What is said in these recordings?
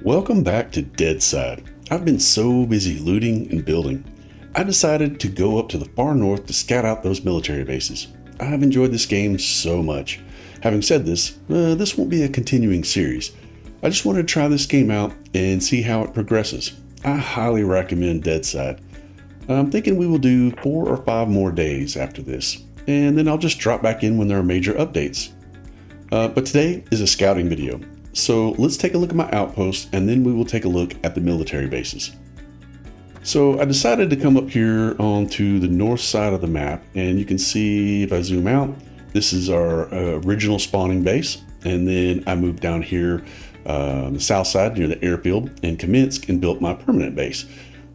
Welcome back to Deadside. I've been so busy looting and building. I decided to go up to the far north to scout out those military bases. I've enjoyed this game so much. Having said this, this won't be a continuing series. I just wanted to try this game out and see how it progresses. I highly recommend Deadside. I'm thinking we will do 4 or 5 more days after this, and then I'll just drop back in when there are major updates. But today is a scouting video. So let's take a look at my outposts and then we will take a look at the military bases. So I decided to come up here onto the north side of the map, and you can see if I zoom out, this is our original spawning base. And then I moved down here on the south side near the airfield and commenced and built my permanent base.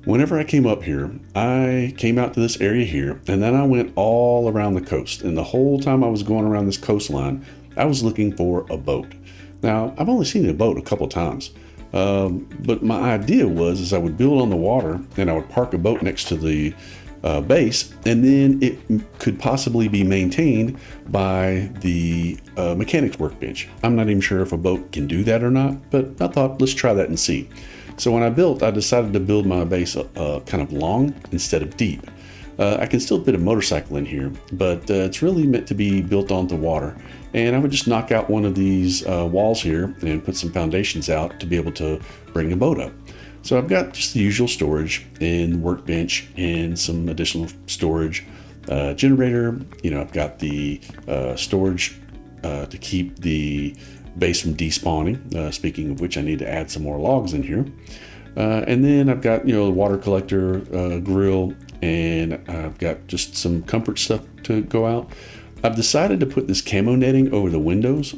Whenever I came up here, I came out to this area here, and then I went all around the coast. And the whole time I was going around this coastline, I was looking for a boat. Now, I've only seen a boat a couple times, but my idea was I would build on the water and I would park a boat next to the base, and then it could possibly be maintained by the mechanics workbench. I'm not even sure if a boat can do that or not, but I thought let's try that and see. So when I decided to build my base kind of long instead of deep. I can still fit a motorcycle in here, but it's really meant to be built onto water. And I would just knock out one of these walls here and put some foundations out to be able to bring a boat up. So I've got just the usual storage and workbench and some additional storage. Generator, I've got the storage to keep the base from despawning. Speaking of which, I need to add some more logs in here. And then I've got, the water collector, grill, and I've got just some comfort stuff to go out. I've decided to put this camo netting over the windows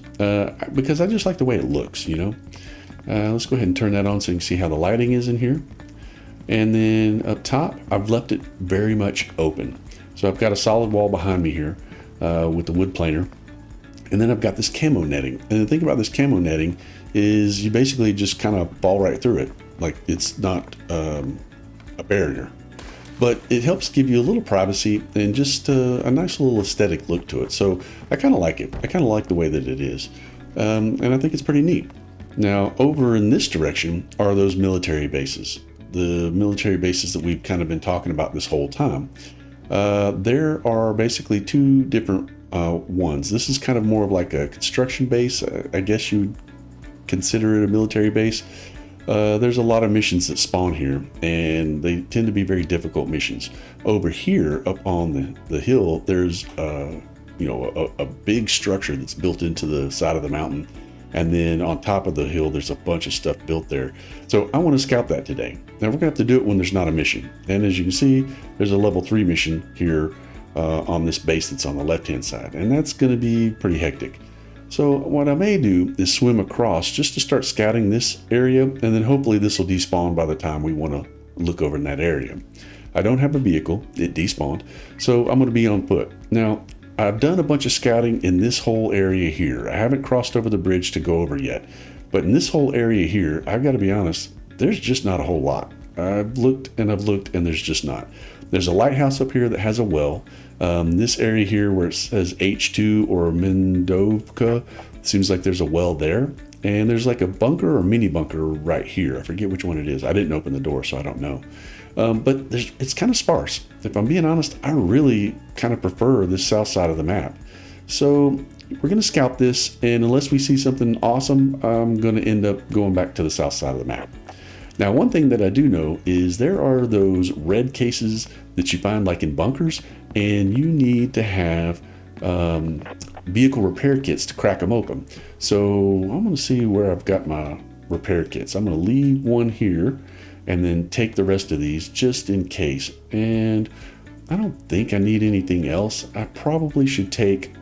because I just like the way it looks, Let's go ahead and turn that on so you can see how the lighting is in here. And then up top, I've left it very much open. So I've got a solid wall behind me here with the wood planer. And then I've got this camo netting. And the thing about this camo netting is you basically just kind of fall right through it. Like it's not a barrier. But it helps give you a little privacy and just a nice little aesthetic look to it. So I kind of like it. I kind of like the way that it is. And I think it's pretty neat. Now, over in this direction are those military bases. The military bases that we've kind of been talking about this whole time. There are basically 2 different ones. This is kind of more of like a construction base. I guess you would consider it a military base. There's a lot of missions that spawn here, and they tend to be very difficult missions. Over here, up on the hill, there's a big structure that's built into the side of the mountain, and then on top of the hill, there's a bunch of stuff built there. So I want to scout that today. Now we're gonna have to do it when there's not a mission, and as you can see, there's a level 3 mission here on this base that's on the left-hand side, and that's going to be pretty hectic. So what I may do is swim across just to start scouting this area, and then hopefully this will despawn by the time we want to look over in that area. I don't have a vehicle, it despawned, so I'm going to be on foot. Now, I've done a bunch of scouting in this whole area here. I haven't crossed over the bridge to go over yet, but in this whole area here, I've got to be honest, there's just not a whole lot. I've looked and there's just not. There's a lighthouse up here that has a well. This area here where it says H2 or Mendovka, seems like there's a well there. And there's like a bunker or mini bunker right here. I forget which one it is. I didn't open the door, so I don't know. But it's kind of sparse. If I'm being honest, I really kind of prefer this south side of the map. So we're going to scout this, and unless we see something awesome, I'm going to end up going back to the south side of the map. Now, one thing that I do know is there are those red cases that you find like in bunkers, and you need to have vehicle repair kits to crack them open. So I'm going to see where I've got my repair kits. I'm going to leave one here and then take the rest of these just in case. And I don't think I need anything else. I probably should take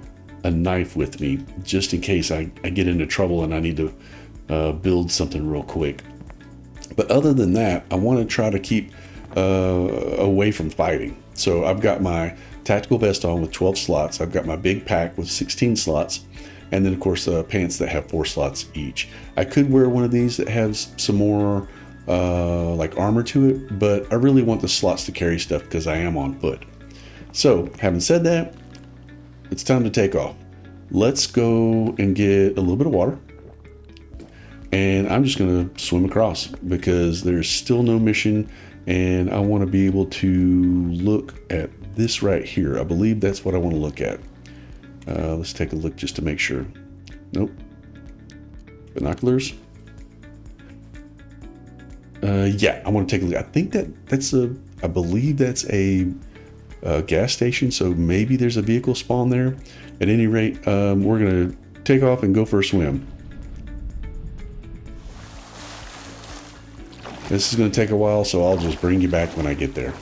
a knife with me just in case I get into trouble and I need to build something real quick. But other than that, I want to try to keep away from fighting. So I've got my tactical vest on with 12 slots. I've got my big pack with 16 slots. And then, of course, pants that have 4 slots each. I could wear one of these that has some more like armor to it, but I really want the slots to carry stuff because I am on foot. So, having said that, it's time to take off. Let's go and get a little bit of water. And I'm just going to swim across because there's still no mission, and I want to be able to look at this right here. I believe that's what I want to look at. Let's take a look just to make sure. Nope. Binoculars. Yeah, I want to take a look. I think I believe that's a gas station, so maybe there's a vehicle spawn there. At any rate, we're going to take off and go for a swim. This is going to take a while, so I'll just bring you back when I get there.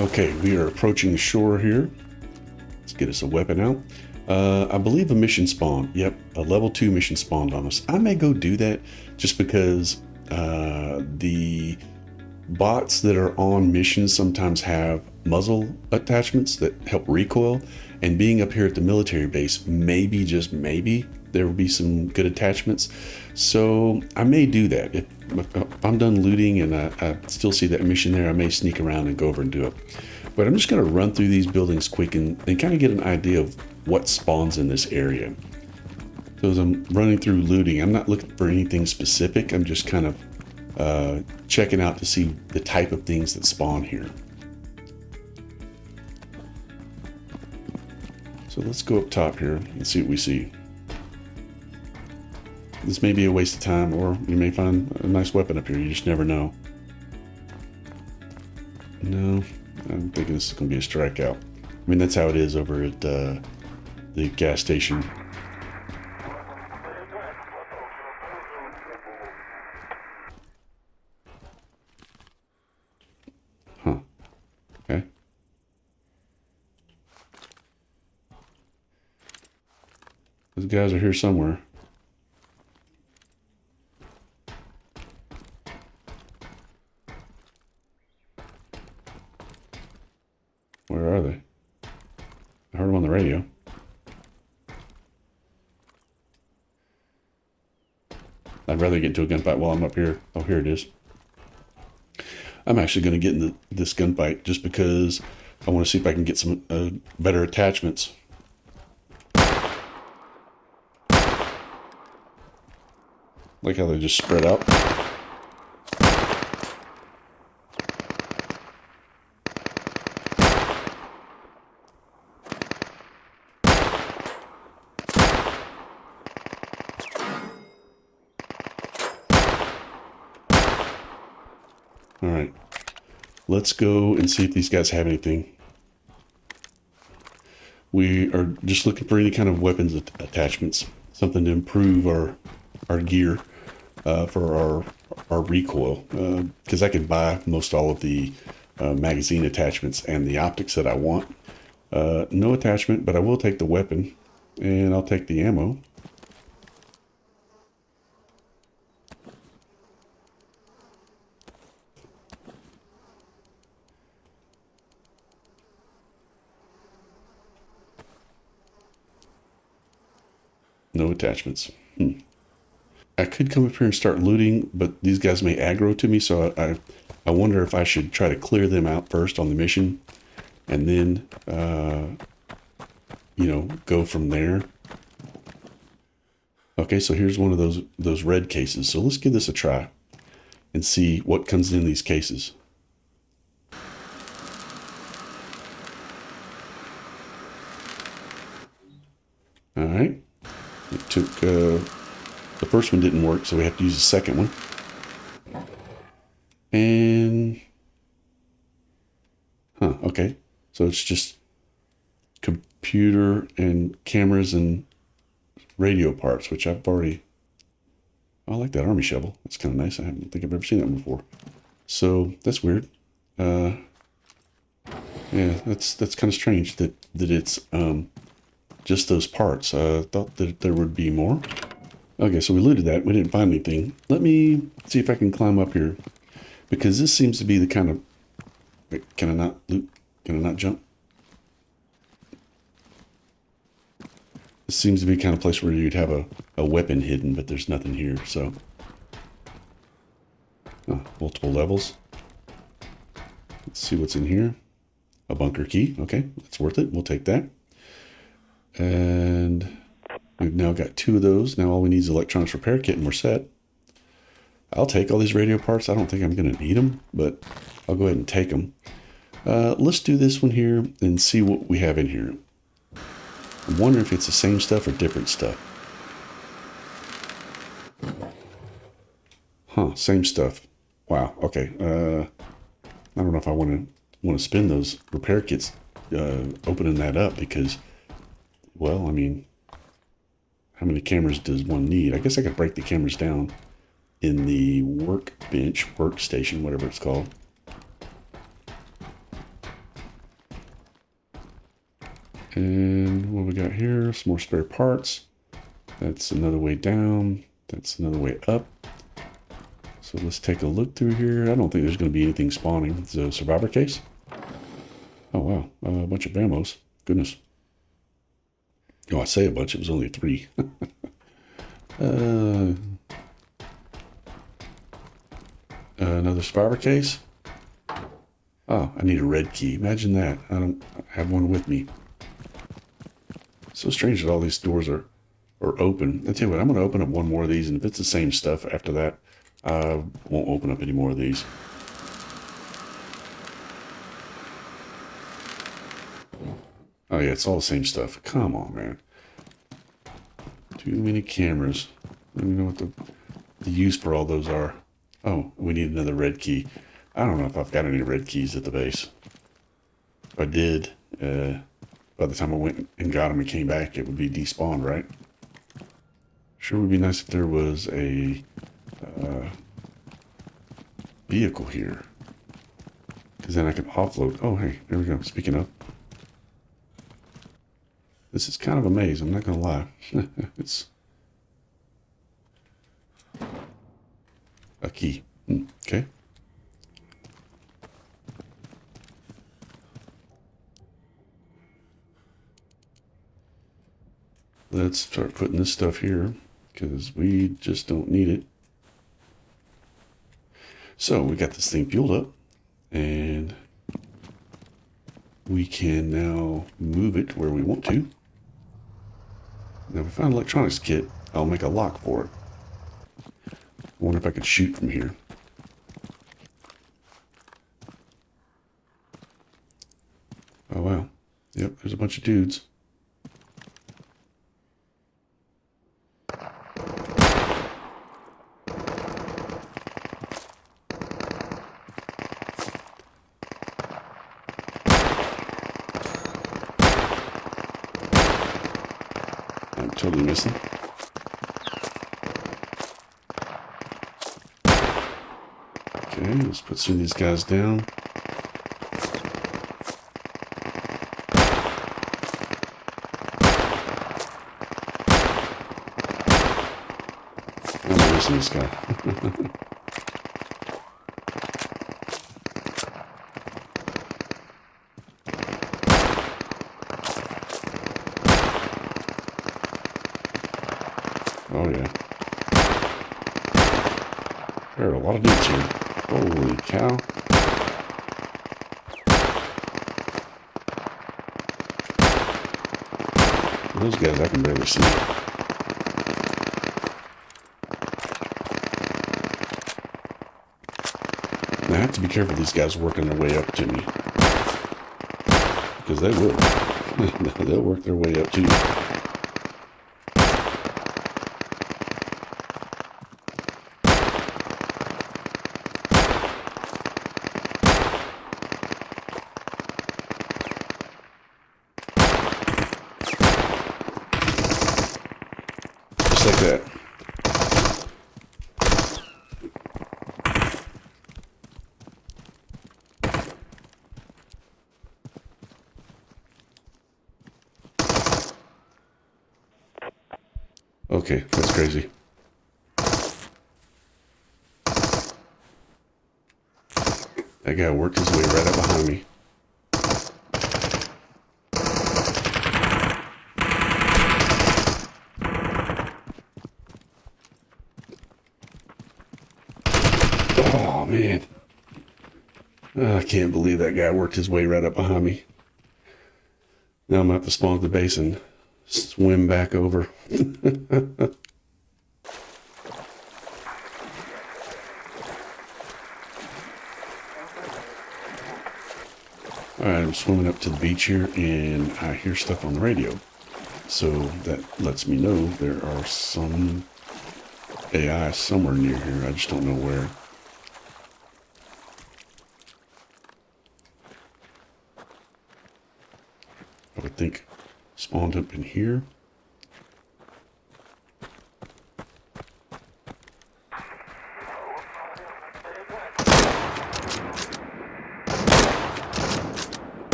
Okay, we are approaching the shore here. Let's get us a weapon out. I believe a mission spawned. Yep, a level 2 mission spawned on us. I may go do that just because the bots that are on missions sometimes have muzzle attachments that help recoil. And being up here at the military base, maybe, just maybe, there will be some good attachments. So I may do that. If I'm done looting and I still see that mission there, I may sneak around and go over and do it. But I'm just going to run through these buildings quick and kind of get an idea of what spawns in this area. So as I'm running through looting, I'm not looking for anything specific. I'm just kind of checking out to see the type of things that spawn here. So let's go up top here and see what we see. This may be a waste of time, or you may find a nice weapon up here. You just never know. No, I'm thinking this is going to be a strikeout. I mean, that's how it is over at the gas station. Huh. Okay. Those guys are here somewhere. Where are they? I heard them on the radio. I'd rather get into a gunfight while I'm up here. Oh, here it is. I'm actually going to get into this gunfight just because I want to see if I can get some better attachments. Like how they just spread out. All right, let's go and see if these guys have anything. We are just looking for any kind of weapons attachments, something to improve our gear for our recoil, because I can buy most all of the magazine attachments and the optics that I want. No attachment, but I will take the weapon, and I'll take the ammo. No attachments. I could come up here and start looting, but these guys may aggro to me, so I wonder if I should try to clear them out first on the mission, and then, go from there. Okay, so here's one of those red cases. So let's give this a try and see what comes in these cases. All right. It took, the first one didn't work, so we have to use the second one. And, okay. So it's just computer and cameras and radio parts, which I've already, I like that army shovel. That's kind of nice. I don't think I've ever seen that one before. So that's weird. Yeah, that's kind of strange that it's, just those parts. I thought that there would be more. Okay, so we looted that. We didn't find anything. Let me see if I can climb up here, because this seems to be the kind of... Wait, can I not loot? Can I not jump? This seems to be the kind of place where you'd have a weapon hidden, but there's nothing here, so... Oh, multiple levels. Let's see what's in here. A bunker key. Okay, that's worth it. We'll take that. And We've now got 2 of those. Now all we need is electronics repair kit and we're set. I'll take all these radio parts. I don't think I'm going to need them, but I'll go ahead and take them. Let's do this one here and see what we have in here. I'm wondering if it's the same stuff or different stuff. Huh, same stuff. Wow, okay. I don't know if I want to spend those repair kits opening that up because, well, I mean, how many cameras does one need? I guess I could break the cameras down in the workstation, whatever it's called. And what we got here, some more spare parts. That's another way down. That's another way up. So let's take a look through here. I don't think there's going to be anything spawning. It's a survivor case. Oh, wow. A bunch of bamos. Goodness. Oh, I say a bunch. It was only 3. Another survivor case. Oh, I need a red key. Imagine that. I don't have one with me. So strange that all these doors are open. I tell you what, I'm going to open up one more of these, and if it's the same stuff after that, I won't open up any more of these. Oh yeah, it's all the same stuff. Come on, man. Too many cameras. I don't even know what the use for all those are. Oh, we need another red key. I don't know if I've got any red keys at the base. If I did, by the time I went and got them and came back, it would be despawned, right? Sure would be nice if there was a vehicle here. Because then I can offload. Oh, hey, there we go. Speaking of. This is kind of a maze, I'm not going to lie. It's a key. Okay. Let's start putting this stuff here because we just don't need it. So we got this thing fueled up and we can now move it where we want to. Now if we find an electronics kit, I'll make a lock for it. I wonder if I could shoot from here. Oh wow. Yep, there's a bunch of dudes. I'm totally missing. Okay, let's put some of these guys down. I'm missing this guy. Oh yeah. There are a lot of dudes here. Holy cow. Those guys I can barely see. And I have to be careful these guys working their way up to me. Because they will. They'll work their way up to you. Like that. Okay, that's crazy. That guy worked his way right up behind me. Oh, man. I can't believe that guy worked his way right up behind me. Now I'm going to have to spawn at the base and swim back over. Alright, I'm swimming up to the beach here and I hear stuff on the radio. So that lets me know there are some AI somewhere near here. I just don't know where. I would think spawned up in here.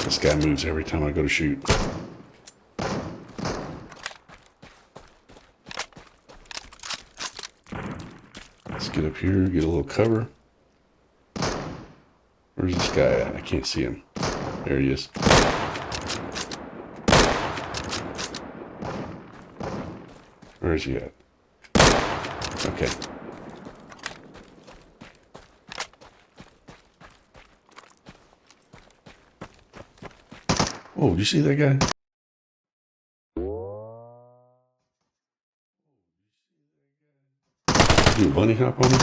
This guy moves every time I go to shoot. Let's get up here, get a little cover. Where's this guy at? I can't see him. There he is. Where is he at? Okay. Oh, did you see that guy? You bunny hop on him?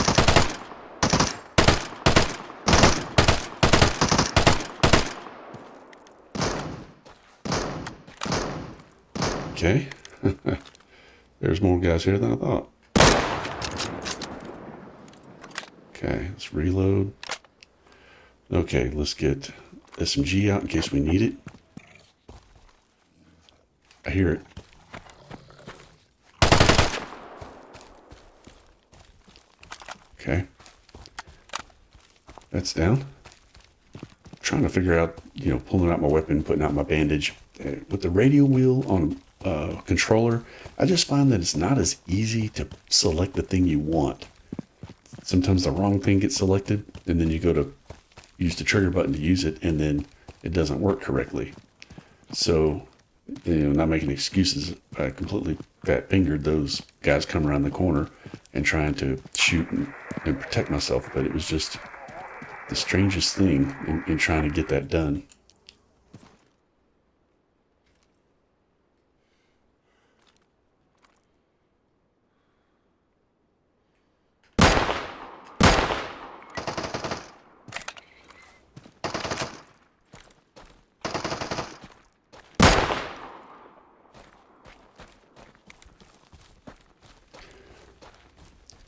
Okay. There's more guys here than I thought. Okay, let's reload. Okay, let's get SMG out in case we need it. I hear it. Okay. That's down. I'm trying to figure out, pulling out my weapon, putting out my bandage. With the radio wheel on a controller, I just find that it's not as easy to select the thing you want. Sometimes the wrong thing gets selected, and then you go to use the trigger button to use it, and then it doesn't work correctly. So, not making excuses, I completely fat-fingered those guys coming around the corner and trying to shoot and protect myself, but it was just the strangest thing in trying to get that done.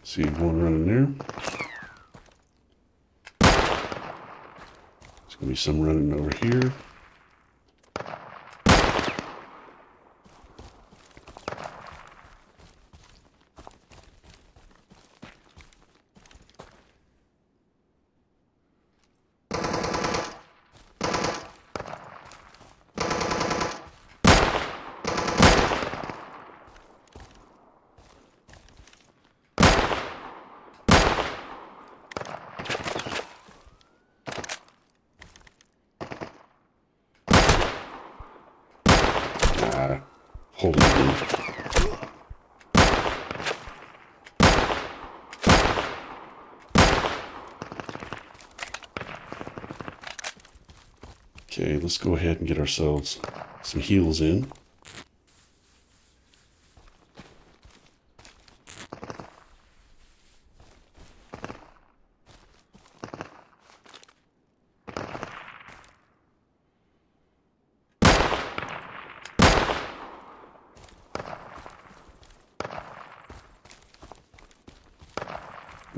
See one running there. There's gonna be some running over here. Holding it. Okay, let's go ahead and get ourselves some heals in.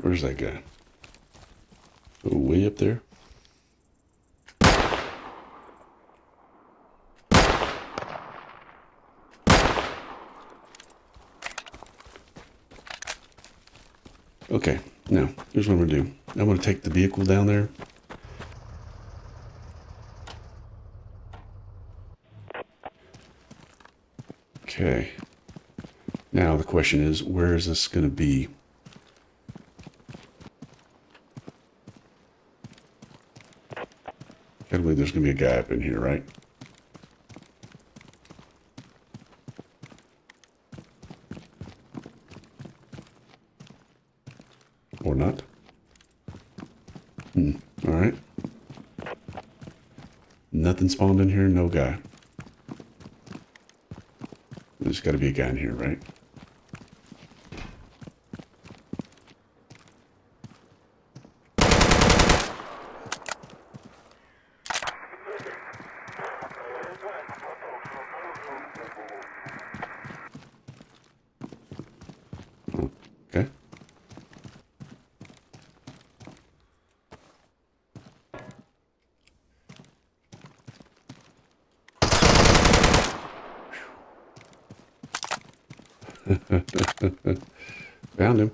Where's that guy? Oh, way up there. Okay, now, here's what I'm going to do. I'm going to take the vehicle down there. Okay. Now the question is, where is this going to be? I believe there's going to be a guy up in here, right? Or not? All right. Nothing spawned in here, no guy. There's got to be a guy in here, right? Okay. Found him.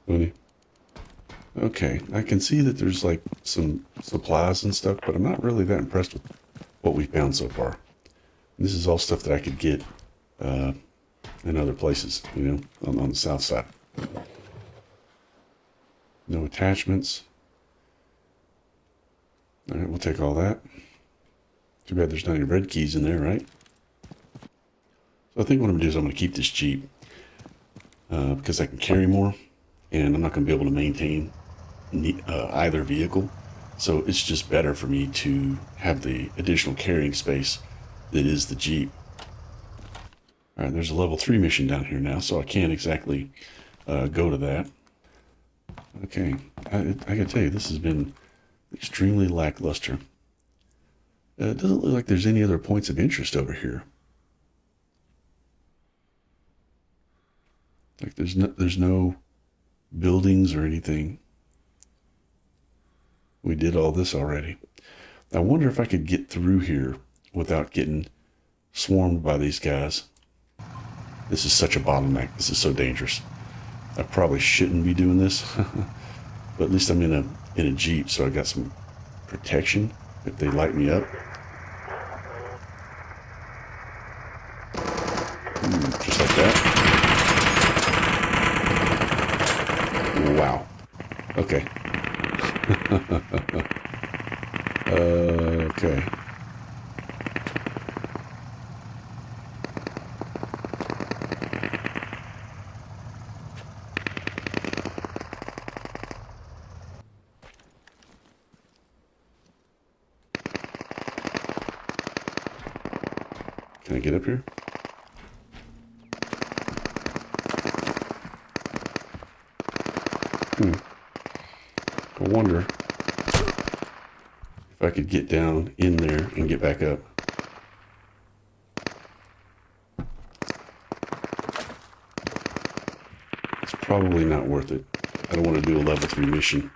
Funny. Okay, I can see that there's like some supplies and stuff, but I'm not really that impressed with what we found so far. This is all stuff that I could get in other places, you know, on the south side. No attachments. All right, we'll take all that. Too bad there's not any red keys in there, right? So I think what I'm going to do is I'm going to keep this Jeep because I can carry more, and I'm not going to be able to maintain either vehicle. So it's just better for me to have the additional carrying space that is the Jeep. All right, there's a level 3 mission down here now, so I can't exactly go to that. Okay, I gotta tell you, this has been extremely lackluster. It doesn't look like there's any other points of interest over here. Like there's no buildings or anything. We did all this already. I wonder if I could get through here without getting swarmed by these guys. This is such a bottleneck. This is so dangerous. I probably shouldn't be doing this, but at least I'm in a Jeep, so I got some protection if they light me up. Just like that. Wow. Okay. Okay. Can I get up here? I wonder if I could get down in there and get back up. It's probably not worth it. I don't want to do a level 3 mission.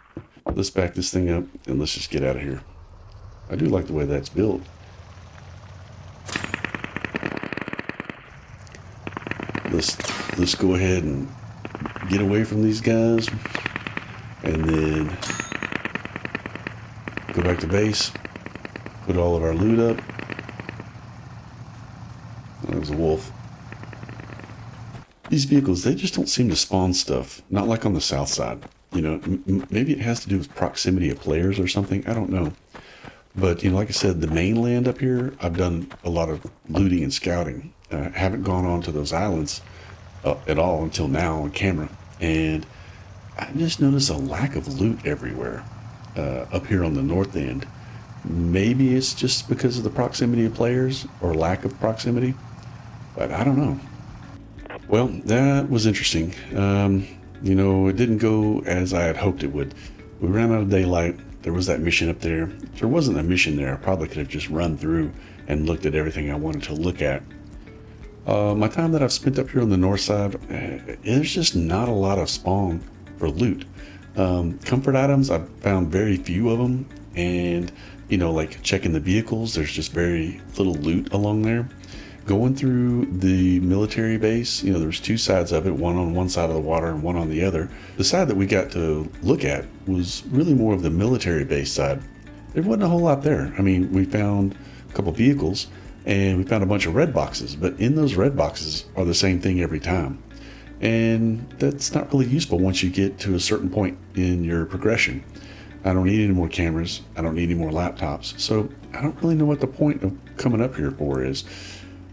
Let's back this thing up and let's just get out of here. I do like the way that's built. Let's go ahead and get away from these guys and then go back to base, put all of our loot up. Oh, there was a wolf. These vehicles, they just don't seem to spawn stuff, not like on the south side. You know, maybe it has to do with proximity of players or something, I don't know. But, you know, like I said, the mainland up here, I've done a lot of looting and scouting. Haven't gone on to those islands at all until now on camera. And I just noticed a lack of loot everywhere up here on the north end. Maybe it's just because of the proximity of players or lack of proximity, but I don't know. Well, that was interesting. You know, it didn't go as I had hoped it would. We ran out of daylight. There was that mission up there. If there wasn't a mission there, I probably could have just run through and looked at everything I wanted to look at. My time that I've spent up here on the north side, there's just not a lot of spawn for loot. Comfort items, I've found very few of them, and you know, like checking the vehicles, there's just very little loot along there. Going through the military base, you know, there's two sides of it, one on one side of the water and one on the other. The side that we got to look at was really more of the military base side. There wasn't a whole lot there. I mean, we found a couple vehicles and we found a bunch of red boxes, but in those red boxes are the same thing every time. And that's not really useful once you get to a certain point in your progression. I don't need any more cameras. I don't need any more laptops. So I don't really know what the point of coming up here for is.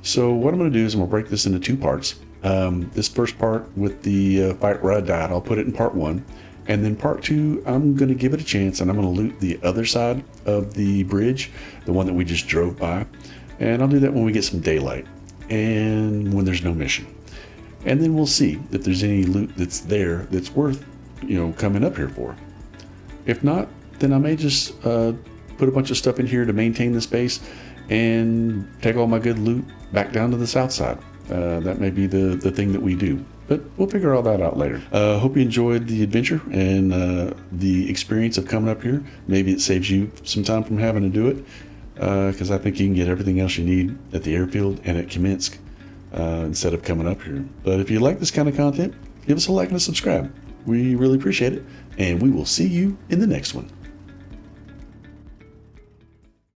So what I'm going to do is I'm going to break this into two parts. This first part with the fight where I died, I'll put it in part 1. And then part 2, I'm going to give it a chance, and I'm going to loot the other side of the bridge, the one that we just drove by. And I'll do that when we get some daylight and when there's no mission. And then we'll see if there's any loot that's there that's worth, coming up here for. If not, then I may just put a bunch of stuff in here to maintain the space and take all my good loot back down to the south side. That may be the thing that we do, but we'll figure all that out later. Hope you enjoyed the adventure and the experience of coming up here. Maybe it saves you some time from having to do it, because I think you can get everything else you need at the airfield and at Kamensk instead of coming up here. But if you like this kind of content, give us a like and a subscribe. We really appreciate it, and we will see you in the next one.